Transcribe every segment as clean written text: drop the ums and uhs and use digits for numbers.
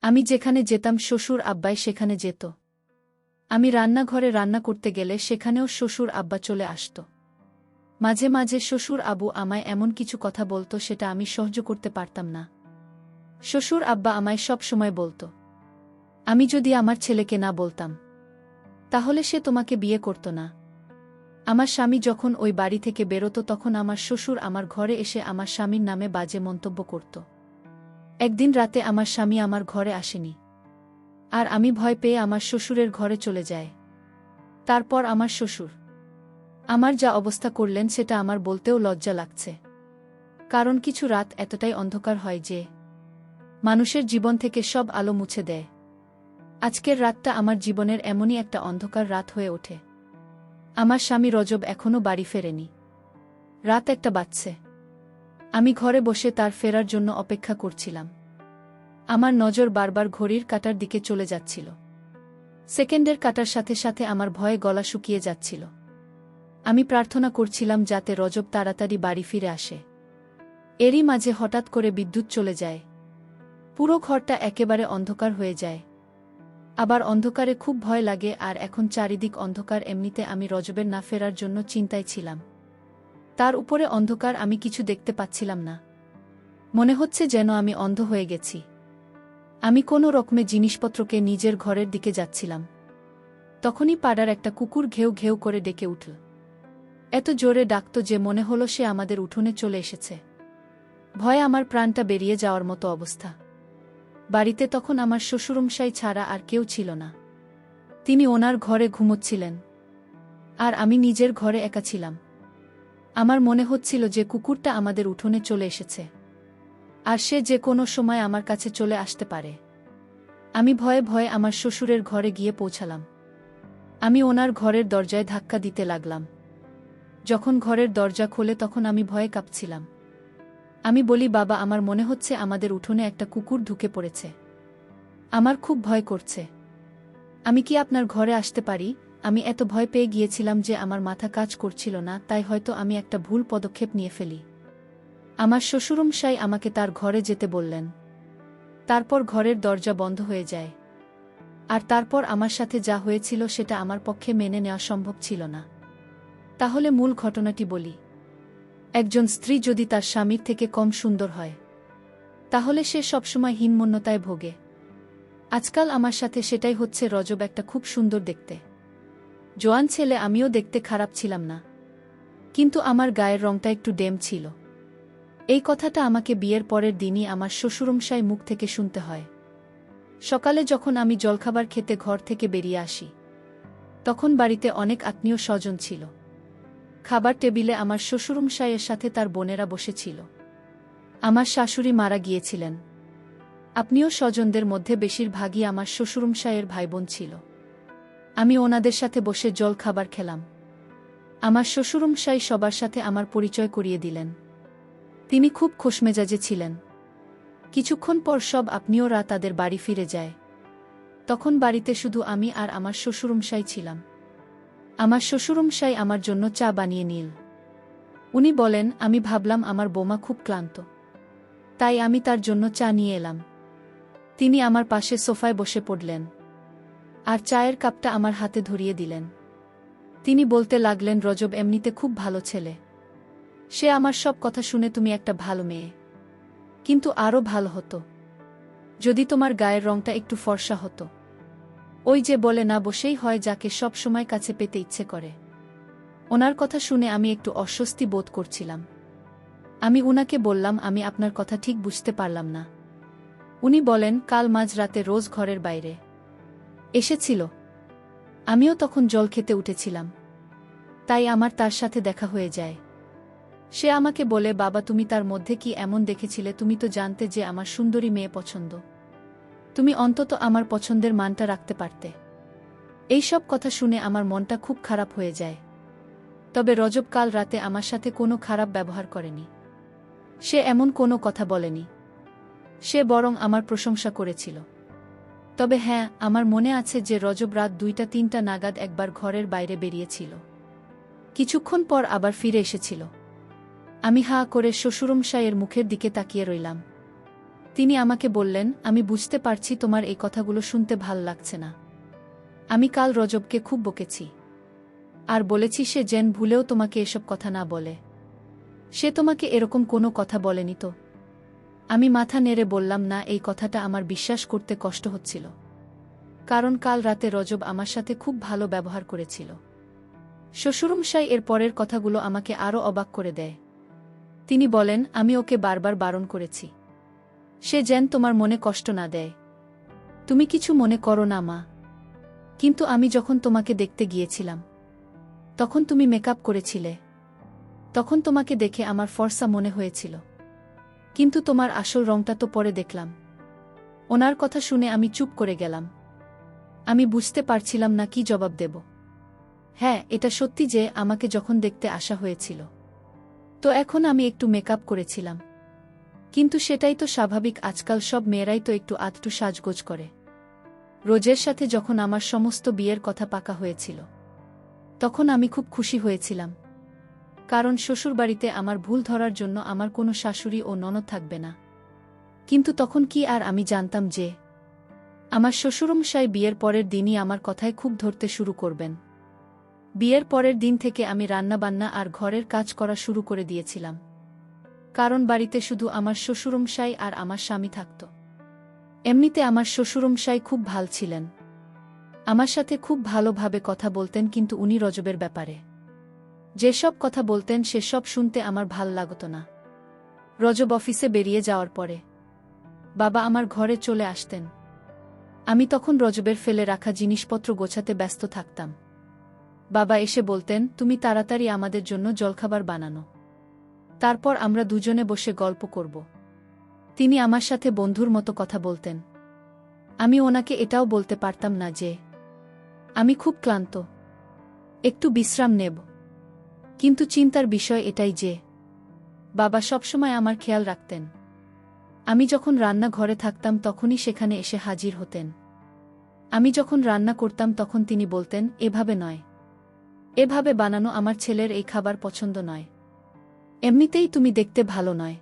আমি যেখানে যেতাম শ্বশুর আব্বাই সেখানে যেত। আমি রান্নাঘরে রান্না করতে গেলে সেখানেও শ্বশুর আব্বা চলে আসত। মাঝে মাঝে শ্বশুর আবু আমায় এমন কিছু কথা বলতো সেটা আমি সহ্য করতে পারতাম না। শ্বশুর আব্বা আমায় সব সময় বলতো, আমি যদি আমার ছেলেকে না বলতাম তাহলে সে তোমাকে বিয়ে করত না। আমার স্বামী যখন ওই বাড়ি থেকে বেরোতো তখন আমার শ্বশুর আমার ঘরে এসে আমার স্বামীর নামে বাজে মন্তব্য করত। একদিন রাতে আমার স্বামী আমার ঘরে আসেনি, আর আমি ভয় পেয়ে আমার শ্বশুরের ঘরে চলে যাই। তারপর আমার শ্বশুর আমার যা অবস্থা করলেন সেটা আমার বলতেও লজ্জা লাগছে, কারণ কিছু রাত এতটাই অন্ধকার হয় যে মানুষের জীবন থেকে সব আলো মুছে দেয়। আজকের রাতটা আমার জীবনের এমনই একটা অন্ধকার রাত হয়ে ওঠে। আমার স্বামী রজব এখনও বাড়ি ফেরেনি। রাত 1টা বাজছে। আমি ঘরে বসে তার ফেরার জন্য অপেক্ষা করছিলাম। আমার নজর বারবার ঘড়ির কাঁটার দিকে চলে যাচ্ছিল। সেকেন্ডের কাঁটার সাথে সাথে আমার ভয়ে গলা শুকিয়ে যাচ্ছিল। আমি প্রার্থনা করছিলাম যাতে রজব তাড়াতাড়ি বাড়ি ফিরে আসে। এরই মাঝে হঠাৎ করে বিদ্যুৎ চলে যায়। পুরো ঘরটা একেবারে অন্ধকার হয়ে যায়। আবার অন্ধকারে খুব ভয় লাগে, আর এখন চারিদিক অন্ধকার। এমনিতে আমি রজবের না ফেরার জন্য চিন্তায় ছিলাম। তার উপরে অন্ধকার, আমি কিছু দেখতে পাচ্ছিলাম না। মনে হচ্ছে যেন আমি অন্ধ হয়ে গেছি। আমি কোনো রকমে জিনিসপত্রকে নিজের ঘরের দিকে যাচ্ছিলাম। তখনই পাড়ার একটা কুকুর ঘেউ ঘেউ করে ডেকে উঠল। এত জোরে ডাকত যে মনে হলো সে আমাদের উঠোনে চলে এসেছে। ভয়ে আমার প্রাণটা বেরিয়ে যাওয়ার মতো অবস্থা। বাড়িতে তখন আমার শ্বশুরমশাই ছাড়া আর কেউ ছিল না। তিনি ওনার ঘরে ঘুমোচ্ছিলেন, আর আমি নিজের ঘরে একা ছিলাম। আমার মনে হচ্ছিল যে কুকুরটা আমাদের উঠোনে চলে এসেছে, আর সে যে কোনো সময় আমার কাছে চলে আসতে পারে। আমি ভয়ে ভয়ে আমার শ্বশুরের ঘরে গিয়ে পৌঁছালাম। আমি ওনার ঘরের দরজায় ধাক্কা দিতে লাগলাম। যখন ঘরের দরজা খোলে তখন আমি ভয়ে কাঁপছিলাম। আমি বলি, বাবা, আমার মনে হচ্ছে আমাদের উঠোনে একটা কুকুর ঢুকে পড়েছে। আমার খুব ভয় করছে। আমি কি আপনার ঘরে আসতে পারি? আমি এত ভয় পেয়ে গিয়েছিলাম যে আমার মাথা কাজ করছিল না, তাই হয়তো আমি একটা ভুল পদক্ষেপ নিয়ে ফেলি। আমার শ্বশুরমশাই আমাকে তার ঘরে যেতে বললেন। তারপর ঘরের দরজা বন্ধ হয়ে যায়। আর তারপর আমার সাথে যা হয়েছিল সেটা আমার পক্ষে মেনে নেওয়া সম্ভব ছিল না। তাহলে মূল ঘটনাটি বলি। একজন স্ত্রী যদি তার স্বামীর থেকে কম সুন্দর হয়, তাহলে সে সবসময় হীনমন্যতায় ভোগে। আজকাল আমার সাথে সেটাই হচ্ছে। রজব একটা খুব সুন্দর দেখতে জোয়ান ছেলে। আমিও দেখতে খারাপ ছিলাম না, কিন্তু আমার গায়ের রংটা একটু ডেম ছিল। এই কথাটা আমাকে বিয়ের পরের দিনই আমার শ্বশুরমশাই মুখ থেকে শুনতে হয়। সকালে যখন আমি জলখাবার খেতে ঘর থেকে বেরিয়ে আসি, তখন বাড়িতে অনেক আত্মীয় স্বজন ছিল। খাবার টেবিলে আমার শ্বশুরমশাইয়ের সাথে তার বোনেরা বসেছিল। আমার শাশুড়ি মারা গিয়েছিলেন। আত্মীয় স্বজনদের মধ্যে বেশিরভাগই আমার শ্বশুরমশাইয়ের ভাইবোন ছিল। আমি ওনাদের সাথে বসে জল খাবার খেলাম। আমার শ্বশুরমশাই সবার সাথে আমার পরিচয় করিয়ে দিলেন। তিনি খুব খোশমেজাজে ছিলেন। কিছুক্ষণ পর সব আত্মীয়রা তাদের বাড়ি ফিরে যায়। তখন বাড়িতে শুধু আমি আর আমার শ্বশুরমশাই ছিলাম। আমার শ্বশুরমশাই আমার জন্য চা বানিয়ে নিল। উনি বলেন, আমি ভাবলাম আমার বৌমা খুব ক্লান্ত, তাই আমি তার জন্য চা নিয়ে এলাম। তিনি আমার পাশে সোফায় বসে পড়লেন, আর চায়ের কাপটা আমার হাতে ধরিয়ে দিলেন। তিনি বলতে লাগলেন, রজব এমনিতে খুব ভালো ছেলে। সে আমার সব কথা শুনে তুমি একটা ভালো মেয়ে, কিন্তু আরও ভালো হতো যদি তোমার গায়ের রংটা একটু ফর্সা হতো। ওই যে বলে না, বসেই হয় যাকে সব সময় কাছে পেতে ইচ্ছে করে। ওনার কথা শুনে আমি একটু অস্বস্তি বোধ করছিলাম। আমি উনাকে বললাম, আমি আপনার কথা ঠিক বুঝতে পারলাম না। উনি বলেন, কাল মাঝরাতে রোজ ঘরের বাইরে এসেছিল। আমিও তখন জল খেতে উঠেছিলাম, তাই আমার তার সাথে দেখা হয়ে যায়। সে আমাকে বলে, বাবা, তুমি তার মধ্যে কি এমন দেখেছিলে? তুমি তো জানতে যে আমার সুন্দরী মেয়ে পছন্দ। তুমি অন্তত আমার পছন্দের মানটা রাখতে পারতে। এইসব কথা শুনে আমার মনটা খুব খারাপ হয়ে যায়। তবে রজব কাল রাতে আমার সাথে কোনো খারাপ ব্যবহার করেনি। সে এমন কোনো কথা বলেনি। সে বরং আমার প্রশংসা করেছিল। তবে হ্যাঁ, আমার মনে আছে যে রজব রাত 2টা-3টা নাগাদ একবার ঘরের বাইরে বেরিয়েছিল। কিছুক্ষণ পর আবার ফিরে এসেছিল। আমি হাঁ করে শ্বশুরমশাইয়ের মুখের দিকে তাকিয়ে রইলাম। তিনি আমাকে বললেন, আমি বুঝতে পারছি তোমার এই কথাগুলো শুনতে ভাল লাগছে না। আমি কাল রজবকে খুব বকেছি আর বলেছি সে যেন ভুলেও তোমাকে এসব কথা না বলে। সে তোমাকে এরকম কোনো কথা বলেনি তো? আমি মাথা নেড়ে বললাম, না, এই কথাটা আমার বিশ্বাস করতে কষ্ট হচ্ছিল, কারণ কাল রাতে রজব আমার সাথে খুব ভালো ব্যবহার করেছিল। শ্বশুরমশাই এর পরের কথাগুলো আমাকে আরও অবাক করে দেয়। তিনি বলেন, আমি ওকে বারবার বারণ করেছি সে যেন তোমার মনে কষ্ট না দেয়। তুমি কিছু মনে করো না মা, কিন্তু আমি যখন তোমাকে দেখতে গিয়েছিলাম তখন তুমি মেকআপ করেছিলে। তখন তোমাকে দেখে আমার ফর্সা মনে হয়েছিল, কিন্তু তোমার আসল রংটা তো পরে দেখলাম। ওনার কথা শুনে আমি চুপ করে গেলাম। আমি বুঝতে পারছিলাম না কি জবাব দেব। হ্যাঁ, এটা সত্যি যে আমাকে যখন দেখতে আসা হয়েছিল তো এখন আমি একটু মেকআপ করেছিলাম, কিন্তু সেটাই তো স্বাভাবিক, আজকাল সব মেয়েরাই তো একটু আধটু সাজগোজ করে। রোজের সাথে যখন আমার সমস্ত বিয়ের কথা পাকা হয়েছিল তখন আমি খুব খুশি হয়েছিলাম, কারণ শ্বশুরবাড়িতে আমার ভুল ধরার জন্য আমার কোনো শাশুড়ি ও ননদ থাকবে না। কিন্তু তখন কি আর আমি জানতাম যে আমার শ্বশুরমশাই বিয়ের পরের দিনই আমার কথায় খুব ধরতে শুরু করবেন। বিয়ের পরের দিন থেকে আমি রান্নাবান্না আর ঘরের কাজ করা শুরু করে দিয়েছিলাম, কারণ বাড়িতে শুধু আমার শ্বশুরমশাই আর আমার স্বামী থাকত। এমনিতে আমার শ্বশুরমশাই খুব ভাল ছিলেন, আমার সাথে খুব ভালোভাবে কথা বলতেন, কিন্তু উনি রজবের ব্যাপারে যেসব কথা বলতেন সেসব শুনতে আমার ভাল লাগত না। রজব অফিসে বেরিয়ে যাওয়ার পরে বাবা আমার ঘরে চলে আসতেন। আমি তখন রজবের ফেলে রাখা জিনিসপত্র গোছাতে ব্যস্ত থাকতাম। বাবা এসে বলতেন, তুমি তাড়াতাড়ি আমাদের জন্য জলখাবার বানানো, তারপর আমরা দুজনে বসে গল্প করব। তিনি আমার সাথে বন্ধুর মতো কথা বলতেন। আমি ওনাকে এটাও বলতে পারতাম না যে আমি খুব ক্লান্ত, একটু বিশ্রাম নেব। কিন্তু চিন্তার বিষয় এটাই যে বাবা সবসময় আমার খেয়াল রাখতেন। আমি যখন রান্নাঘরে থাকতাম তখনই সেখানে এসে হাজির হতেন। আমি যখন রান্না করতাম তখন তিনি বলতেন, এভাবে নয়, এভাবে বানানো আমার ছেলের এই খাবার পছন্দ নয়, এমনিতেই তুমি দেখতে ভালো নয়,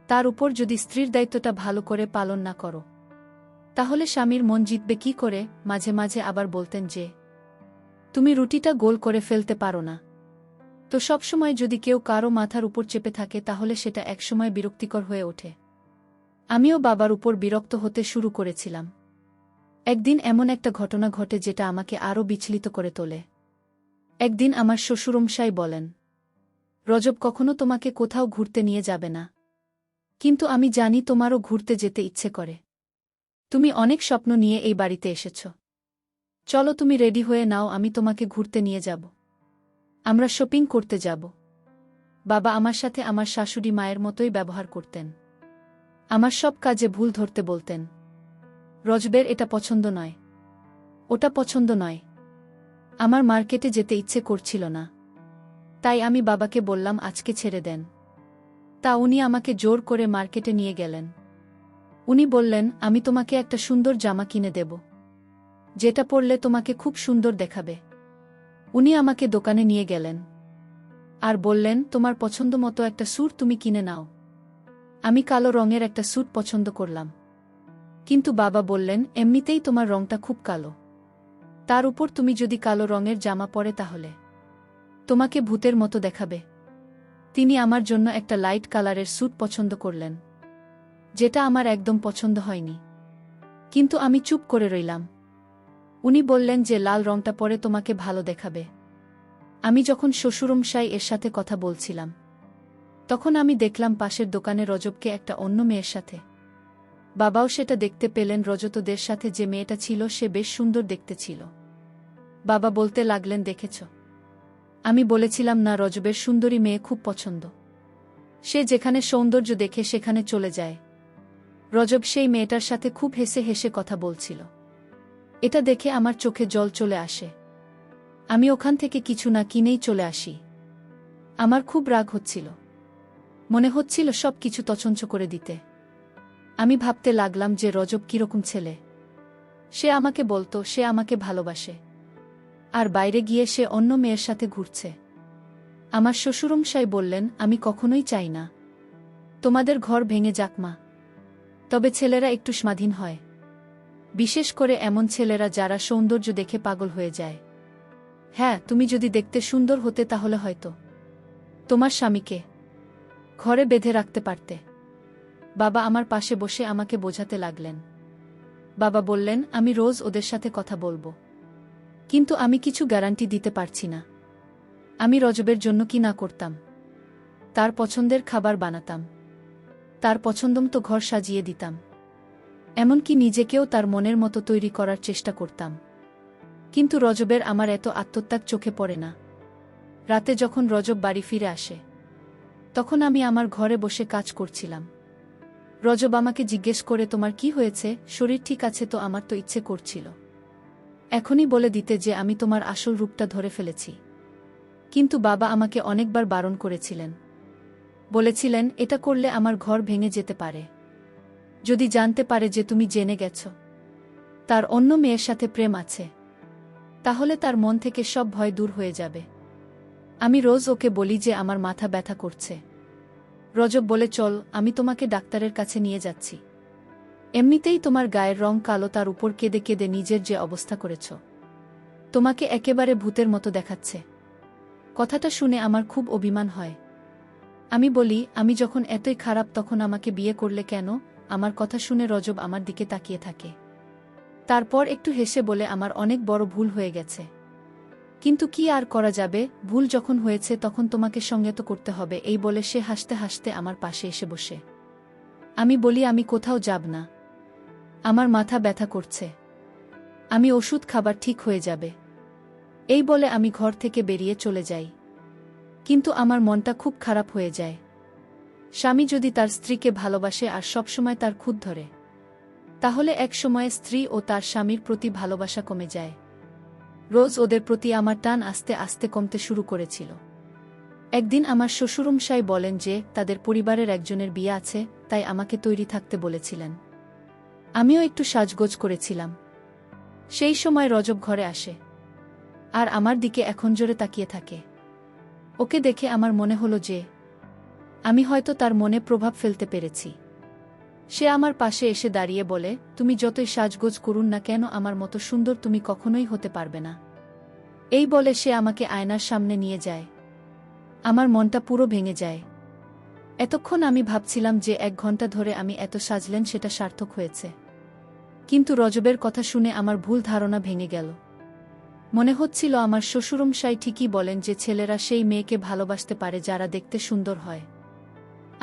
তার উপর যদি স্ত্রীর দায়িত্বটা ভালো করে পালন না করো তাহলে স্বামীর মন জিতবে কি করে। মাঝে মাঝে আবার বলতেন যে তুমি রুটিটা গোল করে ফেলতে পারো না, তো সবসময় যদি কেউ কারো মাথার উপর চেপে থাকে তাহলে সেটা একসময় বিরক্তিকর হয়ে ওঠে। আমিও বাবার উপর বিরক্ত হতে শুরু করেছিলাম। একদিন এমন একটা ঘটনা ঘটে যেটা আমাকে আরও বিচলিত করে তোলে। একদিন আমার শ্বশুরমশাই বলেন, রজব কখনো তোমাকে কোথাও ঘুরতে নিয়ে যাবে না, কিন্তু আমি জানি তোমারও ঘুরতে যেতে ইচ্ছে করে। তুমি অনেক স্বপ্ন নিয়ে এই বাড়িতে এসেছ, চলো তুমি রেডি হয়ে নাও, আমি তোমাকে ঘুরতে নিয়ে যাব, আমরা শপিং করতে যাব। বাবা আমার সাথে আমার শাশুড়ি মায়ের মতোই ব্যবহার করতেন, আমার সব কাজে ভুল ধরতে বলতেন। রজবের এটা পছন্দ নয়, ওটা পছন্দ নয়। আমার মার্কেটে যেতে ইচ্ছে করছিল না, তাই আমি বাবাকে বললাম আজকে ছেড়ে দেন। তা উনি আমাকে জোর করে মার্কেটে নিয়ে গেলেন। উনি বললেন, আমি তোমাকে একটা সুন্দর জামা কিনে দেব, যেটা পরলে তোমাকে খুব সুন্দর দেখাবে। উনি আমাকে দোকানে নিয়ে গেলেন আর বললেন, তোমার পছন্দ মতো একটা স্যুট তুমি কিনে নাও। আমি কালো রঙের একটা স্যুট পছন্দ করলাম, কিন্তু বাবা বললেন, এমনিতেই তোমার রংটা খুব কালো, তার উপর তুমি যদি কালো রঙের জামা পরে তাহলে তোমাকে ভূতের মতো দেখাবে। তিনি আমার জন্য একটা লাইট কালারের স্যুট পছন্দ করলেন, যেটা আমার একদম পছন্দ হয়নি, কিন্তু আমি চুপ করে রইলাম। উনি বললেন যে লাল রংটা পরে তোমাকে ভালো দেখাবে। আমি যখন শ্বশুরমশাই এর সাথে কথা বলছিলাম তখন আমি দেখলাম পাশের দোকানে রজবকে একটা অন্য মেয়ের সাথে। বাবাও সেটা দেখতে পেলেন, রজতদের সাথে যে মেয়েটা ছিল সে বেশ সুন্দর দেখতে ছিল। বাবা বলতে লাগলেন, দেখেছ, আমি বলেছিলাম না রজবের সুন্দরী মেয়ে খুব পছন্দ, সে যেখানে সৌন্দর্য দেখে সেখানে চলে যায়। রজব সেই মেয়েটার সাথে খুব হেসে হেসে কথা বলছিল। এটা দেখে আমার চোখে জল চলে আসে। আমি ওখান থেকে কিছু না কিনেই চলে আসি। আমার খুব রাগ হচ্ছিল, মনে হচ্ছিল সব কিছু তছনছ করে দিতে। আমি ভাবতে লাগলাম যে রজব কিরকম ছেলে। সে আমাকে বলতো সে আমাকে ভালোবাসে, আর বাইরে গিয়ে সে অন্য মেয়ের সাথে ঘুরছে। আমার শ্বশুরমশাই বললেন, আমি কখনোই চাই না তোমাদের ঘর ভেঙে যাক মা, তবে ছেলেরা একটু স্বাধীন হয়, বিশেষ করে এমন ছেলেরা যারা সৌন্দর্য দেখে পাগল হয়ে যায়। হ্যাঁ, তুমি যদি দেখতে সুন্দর হতে তাহলে হয়তো তোমার স্বামীকে ঘরে বেঁধে রাখতে পারতে। বাবা আমার পাশে বসে আমাকে বোঝাতে লাগলেন। বাবা বললেন, আমি রোজ ওদের সাথে কথা বলবো, কিন্তু আমি কিছু গ্যারান্টি দিতে পারছি না। আমি রজবের জন্য কি না করতাম। তার পছন্দের খাবার বানাতাম, তার পছন্দমতো ঘর সাজিয়ে দিতাম, এমনকি নিজেকেও তার মনের মতো তৈরি করার চেষ্টা করতাম। কিন্তু রজবের আমার এত আত্মত্যাগ চোখে পড়ে না। রাতে যখন রজব বাড়ি ফিরে আসে, তখন আমি আমার ঘরে বসে কাজ করছিলাম। রজব আমাকে জিজ্ঞেস করে, তোমার কি হয়েছে, শরীর ঠিক আছে তো? আমার তো ইচ্ছে করছিল এখনই বলে দিতে যে আমি তোমার আসল রূপটা ধরে ফেলেছি, কিন্তু বাবা আমাকে অনেকবার বারণ করেছিলেন। বলেছিলেন, এটা করলে আমার ঘর ভেঙে যেতে পারে। যদি জানতে পারে যে তুমি জেনে গেছ তার অন্য মেয়ের সাথে প্রেম আছে, তাহলে তার মন থেকে সব ভয় দূর হয়ে যাবে। আমি রোজ ওকে বলি যে আমার মাথা ব্যথা করছে। রজব বলে, চল, আমি তোমাকে ডাক্তারের কাছে নিয়ে যাচ্ছি। এমনিতেই তোমার গায়ের রং কালো, তার উপর কেঁদে কেঁদে নিজের যে অবস্থা করেছ, তোমাকে একেবারে ভূতের মতো দেখাচ্ছে। কথাটা শুনে আমার খুব অভিমান হয়। আমি বলি, আমি যখন এতই খারাপ তখন আমাকে বিয়ে করলে কেন? আমার কথা শুনে রজব আমার দিকে তাকিয়ে থাকে। তারপর একটু হেসে বলে, আমার অনেক বড় ভুল হয়ে গেছে, কিন্তু কি আর করা যাবে, ভুল যখন হয়েছে তখন তোমাকে সংযত করতে হবে। এই বলে সে হাসতে হাসতে আমার পাশে এসে বসে। আমি বলি, আমি কোথাও যাব না, আমার মাথা ব্যথা করছে, আমি ওষুধ খাবার ঠিক হয়ে যাবে। এই বলে আমি ঘর থেকে বেরিয়ে চলে যাই। কিন্তু আমার মনটা খুব খারাপ হয়ে যায়। স্বামী যদি তার স্ত্রীকে ভালোবাসে আর সবসময় তার খুঁত ধরে, তাহলে এক সময়ে স্ত্রী ও তার স্বামীর প্রতি ভালোবাসা কমে যায়। রোজ ওদের প্রতি আমার টান আস্তে আস্তে কমতে শুরু করেছিল। একদিন আমার শ্বশুরমশাই বলেন যে তাদের পরিবারের একজনের বিয়ে আছে, তাই আমাকে তৈরি থাকতে বলেছিলেন। আমিও একটু সাজগোজ করেছিলাম। সেই সময় রজব ঘরে আসে আর আমার দিকে এখন জোরে তাকিয়ে থাকে। ওকে দেখে আমার মনে হলো যে আমি হয়তো তার মনে প্রভাব ফেলতে পেরেছি। সে আমার পাশে এসে দাঁড়িয়ে বলে, তুমি যতই সাজগোজ করুন না কেন, আমার মতো সুন্দর তুমি কখনোই হতে পারবে না। এই বলে সে আমাকে আয়নার সামনে নিয়ে যায়। আমার মনটা পুরো ভেঙে যায়। এতক্ষণ আমি ভাবছিলাম যে 1 ঘন্টা ধরে আমি এত সাজলেন সেটা সার্থক হয়েছে। কিন্তু রজবের কথা শুনে আমার ভুল ধারণা ভেঙে গেল। মনে হচ্ছিল আমার শ্বশুরমশাই ঠিকই বলেন যে ছেলেরা সেই মেয়েকে ভালোবাসতে পারে যারা দেখতে সুন্দর হয়।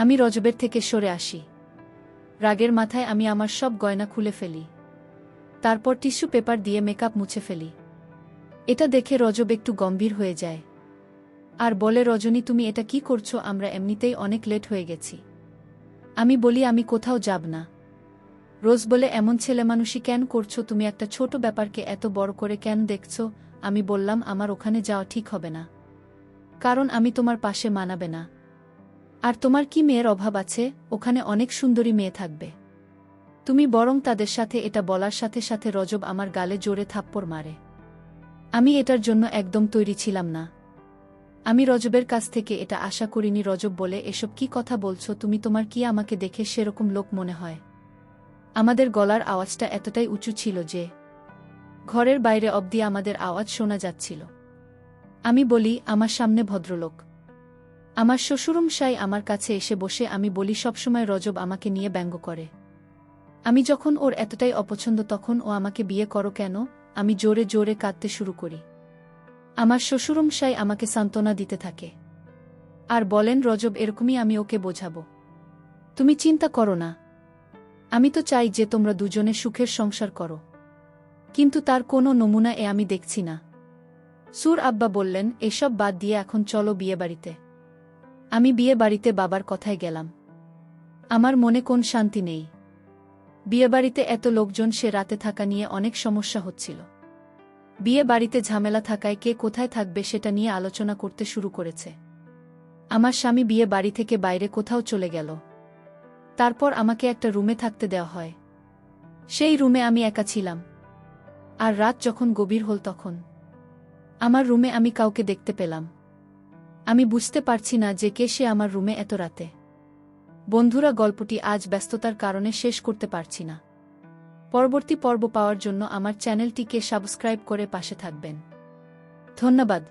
আমি রজবের থেকে সরে আসি। রাগের মাথায় আমি আমার সব গয়না খুলে ফেলি। তারপর টিস্যু পেপার দিয়ে মেকআপ মুছে ফেলি। এটা দেখে রজব একটু গম্ভীর হয়ে যায় আর বলে, রজনী, তুমি এটা কি করছো? আমরা এমনিতেই অনেক লেট হয়ে গেছি। আমি বলি, আমি কোথাও যাব না। রোজ বলে, এমন ছেলেমানুষি কেন করছো তুমি? একটা ছোট ব্যাপারকে এত বড় করে কেন দেখছো? আমি বললাম, আমার ওখানে যাওয়া ঠিক হবে না, কারণ আমি তোমার পাশে মানাবে না। আর তোমার কি মেয়ের অভাব আছে? ওখানে অনেক সুন্দরী মেয়ে থাকবে, তুমি বরং তাদের সাথে। এটা বলার সাথে সাথে রজব আমার গালে জোরে থাপ্পড় মারে। আমি এটার জন্য একদম তৈরি ছিলাম না। আমি রজবের কাছ থেকে এটা আশা করিনি। রজব বলে, এসব কি কথা বলছো তুমি? তোমার কি আমাকে দেখে সেরকম লোক মনে হয়? আমাদের গলার আওয়াজটা এতটাই উঁচু ছিল যে ঘরের বাইরে অবধি আমাদের আওয়াজ শোনা যাচ্ছিল। আমি বলি, আমার সামনে ভদ্রলোক। আমার শ্বশুরমশাই আমার কাছে এসে বসে। আমি বলি, সবসময় রজব আমাকে নিয়ে ব্যঙ্গ করে। আমি যখন ওর এতটাই অপছন্দ তখন ও আমাকে বিয়ে করো কেন? আমি জোরে জোরে কাঁদতে শুরু করি। আমার শ্বশুরমশাই আমাকে সান্ত্বনা দিতে থাকে আর বলেন, রজব এরকমই, আমি ওকে বোঝাবো, তুমি চিন্তা করো না। আমি তো চাই যে তোমরা দুজনে সুখের সংসার করো, কিন্তু তার কোনো নমুনা আমি দেখছি না। সুর আব্বা বললেন, এসব বাদ দিয়ে এখন চলো বিয়েবাড়িতে। আমি বিয়েবাড়িতে বাবার কথায় গেলাম। আমার মনে কোন শান্তি নেই। বিয়েবাড়িতে এত লোকজন, সে রাতে থাকা নিয়ে অনেক সমস্যা হচ্ছিল। বিয়ে বাড়িতে ঝামেলা থাকায় কে কোথায় থাকবে সেটা নিয়ে আলোচনা করতে শুরু করেছে। আমার স্বামী বিয়ে বাড়ি থেকে বাইরে কোথাও চলে গেল। তারপর আমাকে একটা রুমে থাকতে দেওয়া হয়। সেই রুমে আমি একা ছিলাম। আর রাত যখন গভীর হল তখন আমার রুমে আমি কাউকে দেখতে পেলাম। আমি বুঝতে পারছি না যে কে সে আমার রুমে এত রাতে। বন্ধুরা, গল্পটি আজ ব্যস্ততার কারণে শেষ করতে পারছি না। পরবর্তী পর্ব পাওয়ার জন্য আমার চ্যানেলটিকে সাবস্ক্রাইব করে পাশে থাকবেন। ধন্যবাদ।